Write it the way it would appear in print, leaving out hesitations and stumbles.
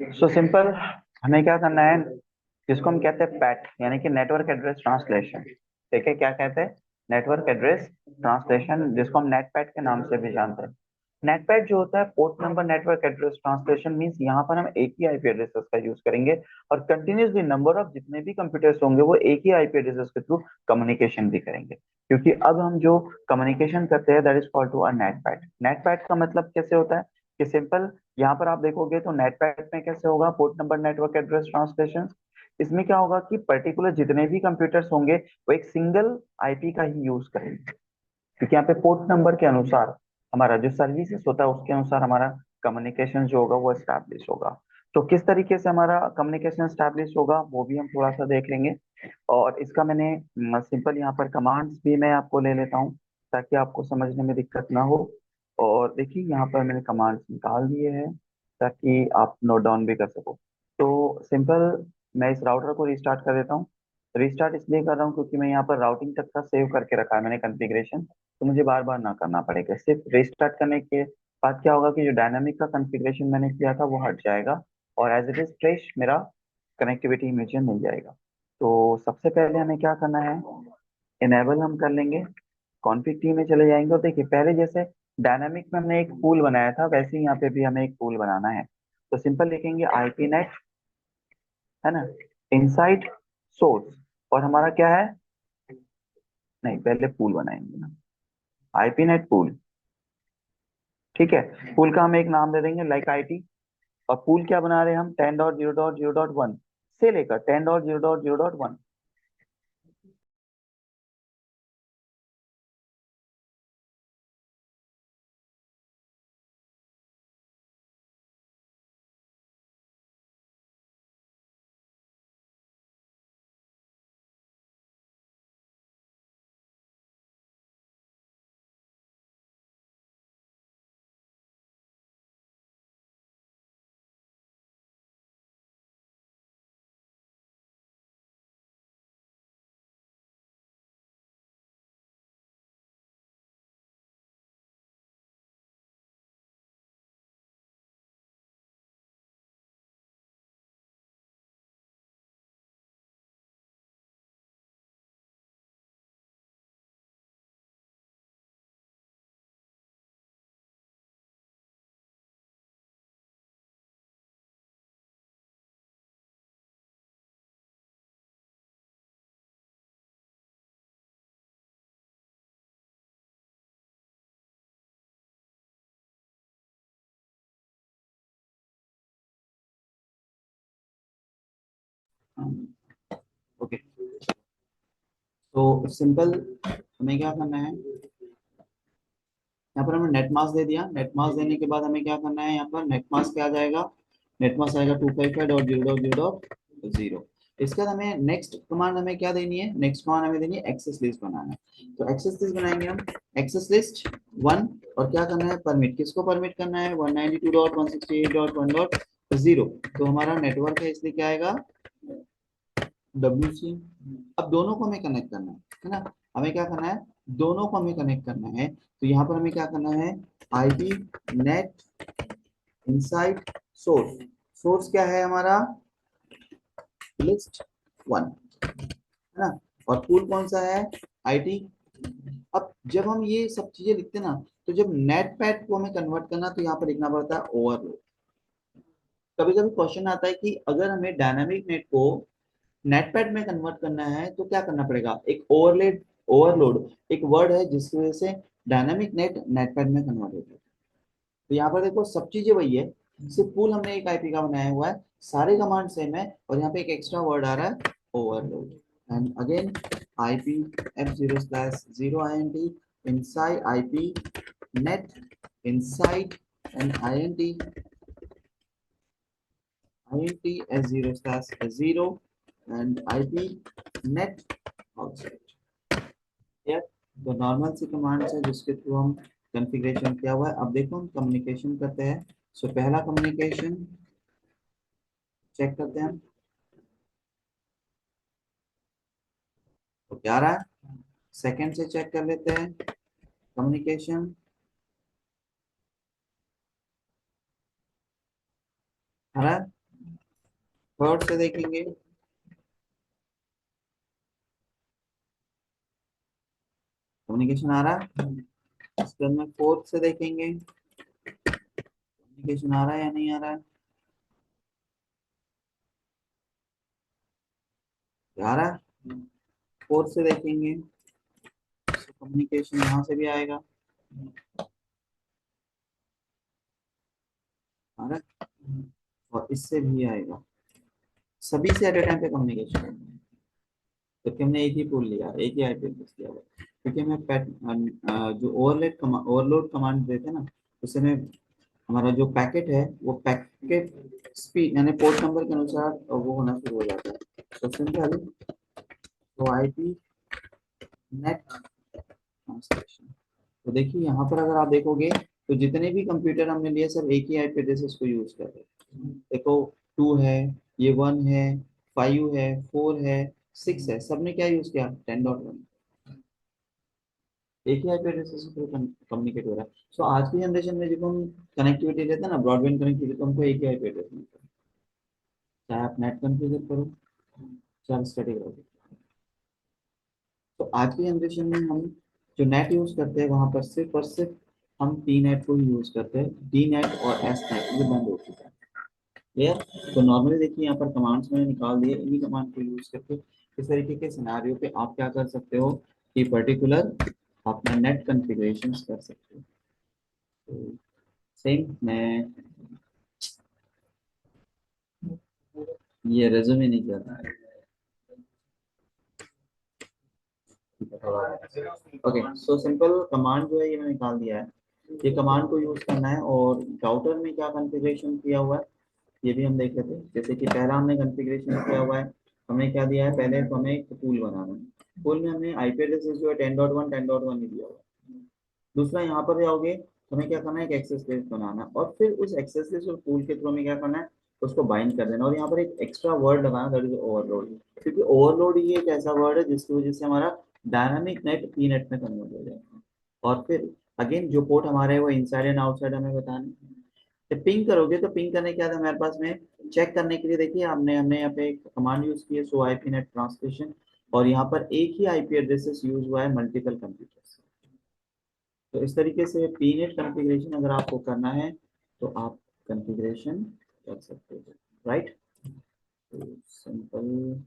So simple, हमें क्या करना है, जिसको हम कहते हैं पैट, यानी कि नेटवर्क एड्रेस ट्रांसलेशन। ठीक है, क्या कहते हैं? नेटवर्क एड्रेस ट्रांसलेशन, जिसको हम नेट पैट के नाम से भी जानते हैं। नेट पैट जो होता है, port number network address translation means यहाँ पर हम एक ही आईपी एड्रेसेस का यूज करेंगे, और कंटिन्यूसली नंबर ऑफ जितने भी कंप्यूटर्स होंगे वो एक ही आईपी एड्रेसेस के थ्रू कम्युनिकेशन भी करेंगे। क्योंकि अब हम जो कम्युनिकेशन करते हैं that is called to a net pat. Net pat का मतलब कैसे होता है कि सिंपल, यहाँ पर आप देखोगे तो नेटपैड में कैसे होगा, port number network address translation. इसमें क्या होगा कि पर्टिकुलर जितने भी कंप्यूटर्स होंगे वो एक सिंगल आईपी का ही यूज करेंगे, क्योंकि यहाँ पे पोर्ट नंबर के अनुसार हमारा जो सर्विसेज होता है उसके अनुसार हमारा कम्युनिकेशन जो होगा वो एस्टैब्लिश होगा। तो किस तरीके से हमारा कम्युनिकेशन एस्टैब्लिश होगा वो भी हम थोड़ा सा देख लेंगे। और इसका मैंने सिंपल यहाँ पर कमांड्स भी मैं आपको ले लेता हूँ ताकि आपको समझने में दिक्कत ना हो। और देखिए यहाँ पर मैंने कमांड्स निकाल दिए हैं ताकि आप नोट डाउन भी कर सको। तो सिंपल, मैं इस राउटर को रिस्टार्ट कर देता हूँ। रिस्टार्ट इसलिए कर रहा हूँ क्योंकि मैं यहाँ पर राउटिंग तक का सेव करके रखा है मैंने कॉन्फ़िगरेशन, तो मुझे बार बार ना करना पड़ेगा। सिर्फ रिस्टार्ट करने के बाद क्या होगा कि जो डायनामिक का कॉन्फ़िगरेशन मैंने किया था वो हट जाएगा, और एज इट इज फ्रेश मेरा कनेक्टिविटी मुझे मिल जाएगा। तो सबसे पहले हमें क्या करना है, इनेबल हम कर लेंगे, कॉन्फ़िग टी में चले जाएंगे, और देखिए पहले जैसे डायनामिक में हमने एक पूल बनाया था वैसे ही यहाँ पे भी हमें एक पूल बनाना है। तो सिंपल लिखेंगे आईपी नेट, है ना, इनसाइड सोर्स, और हमारा क्या है, नहीं पहले पूल बनाएंगे ना, आईपी नेट पूल। ठीक है, पूल का हम एक नाम दे देंगे लाइक आईटी। और पूल क्या बना रहे हैं हम, 10.0.0.1 से लेकर 10.0.0.1। ओके, तो सिंपल हमें क्या करना है, यहाँ पर हमें नेट मास्क दे दिया। नेट मास्क देने के बाद हमें क्या करना है, यहाँ पर नेट मास्क क्या आ जाएगा, नेट मास्क आएगा 255.0.0.0। इसके बाद हमें नेक्स्ट कमांड हमें क्या देनी है, नेक्स्ट कमांड हमें देनी है एक्सेस लिस्ट बनाना है। तो एक्सेस लिस्ट बनाएंगे हम, एक्सेस लिस्ट वन, और क्या करना है, परमिट, किसको परमिट करना है, 192.168.1.0। तो हमारा नेटवर्क है इसलिए क्या आएगा, WC। अब दोनों को हमें कनेक्ट करना है ना, हमें क्या करना है, दोनों को हमें कनेक्ट करना है। तो यहाँ पर हमें क्या करना है, IP net inside source. Source क्या है हमारा, लिस्ट वन, है ना, और पूल कौन सा है, आईटी। अब जब हम ये सब चीजें लिखते हैं ना, तो जब नेट पैड को हमें कन्वर्ट करना तो यहाँ पर लिखना पड़ता है ओवरलोड। कभी कभी क्वेश्चन आता है कि अगर हमें डायनामिक नेट को नेटपैड में कन्वर्ट करना है तो क्या करना पड़ेगा, एक ओवरलेड, ओवरलोड एक वर्ड है जिसकी वजह से डायनामिक नेट नेटपैड में कन्वर्ट होता है। तो यहाँ पर देखो सब चीजें वही है, सिर्फ पूल हमने एक आईपी का बनाया हुआ है, सारे कमांड सेम है, और यहाँ पे एक एक्स्ट्रा वर्ड आ रहा है overload. And again IP f0/0 int inside ip net inside and int s0/0 and ip net outside। या तो नॉर्मल सी कमांड्स है जिसके थ्रू हम कॉन्फ़िगरेशन किया हुआ है। अब देखो हम कम्युनिकेशन करते हैं। सो पहला कम्युनिकेशन चेक करते हैं हम, तो क्या रहा है, सेकंड से चेक कर लेते हैं कम्युनिकेशन। आ रहा है? थर्ड से देखेंगे, कम्युनिकेशन आ रहा है। इसके बाद में फोर्थ से देखेंगे, कम्युनिकेशन आ रहा है या नहीं आ रहा है? आ रहा है। फोर्थ से देखेंगे, कम्युनिकेशन यहाँ से भी आएगा, आ रहा है, और इससे भी आएगा, सभी से एट ए टाइम पे कम्युनिकेशन। क्योंकि हमने एक ही पुल लिया, एक ही आईपी एड्रेस लिया हुआ है। क्योंकि हमें जो ओवरलोड कमांड देते हैं ना, उसमें हमारा जो पैकेट है वो पैकेट स्पीड यानी पोर्ट नंबर के अनुसार वो होना शुरू हो जाता है। तो सिंपल, तो आईपी नेट ट्रांसलेशन। तो देखिए यहाँ पर अगर आप देखोगे तो जितने भी कंप्यूटर हमने लिए सब एक ही आईपी एड्रेस को यूज कर रहे हैं। देखो, 2 है, ये 1 है, 5 है, 4 है, 6 है, सबने क्या यूज किया? 10.1। एक ही आईपी एड्रेस से पूरा कम्युनिकेट हो रहा है। सो आज की जनरेशन में जब हम कनेक्टिविटी लेते हैं ना, ब्रॉडबैंड कनेक्टिविटी, तो हमको एक ही आईपी एड्रेस मिलता है। चाहे आप नेट कॉन्फ़िगर करो, चाहे स्टैटिक रहो। तो आज की जनरेशन में हम जो नेट यूज करते हैं वहां पर सिर्फ और सिर्फ हम टी नेट को ही यूज करते हैं। डी नेट और एस नेट ये बंद हो चुका है। क्लियर? तो नॉर्मली देखिए यहाँ पर कमांड्स मैंने निकाल दिए, इन्हीं कमांड को यूज करके इस तरीके के सिनेरियो पे आप क्या कर सकते हो कि पर्टिकुलर अपना नेट कॉन्फ़िगरेशन कर सकते हो। तो सेम मैं ये रेज्यूमे नहीं कर रहा है। ओके, सो सिंपल कमांड जो है ये मैंने निकाल दिया है। ये कमांड को यूज करना है, और राउटर में क्या कॉन्फ़िगरेशन किया हुआ है ये भी हम देख लेते हैं। जैसे कि पहला हमने कॉन्फ़िगरेशन किया हुआ है, हमें क्या दिया है, पहले तो हमें एक पूल बनाना है। पूल में हमने आईपी एड्रेस जो है 10.1 10.1 ही दिया हुआ है। दूसरा यहाँ पर जाओगे, हमें क्या करना है, एक एक्सेस लिस्ट बनाना है, और फिर उस एक्सेस लिस्ट और पूल के थ्रू में क्या करना है, उसको बाइंड कर देना। और यहाँ पर एक एक्स्ट्रा वर्ड लगाना, दैट इज ओवरलोड। क्योंकि ओवरलोड ये एक ऐसा वर्ड है जिसकी वजह से हमारा डायनामिक नेट पी नेट में कन्वर्ट हो जाएगा। और फिर अगेन जो पोर्ट हमारे है वो इनसाइड एंड आउटसाइड हमें बताना है। जब पिंग करोगे तो पिंग करने के बाद हमारे पास में चेक करने के लिए देखिए हमने हमने यहाँ पे एक कमांड यूज की है, सो आईपी नेट ट्रांसलेशन। और यहाँ पर एक ही आईपी एड्रेसेस यूज हुआ है मल्टीपल कंप्यूटर्स। तो इस तरीके से पीनेट कॉन्फ़िगरेशन अगर आपको करना है तो आप कॉन्फ़िगरेशन कर सकते हो, राइट? तो सिंपल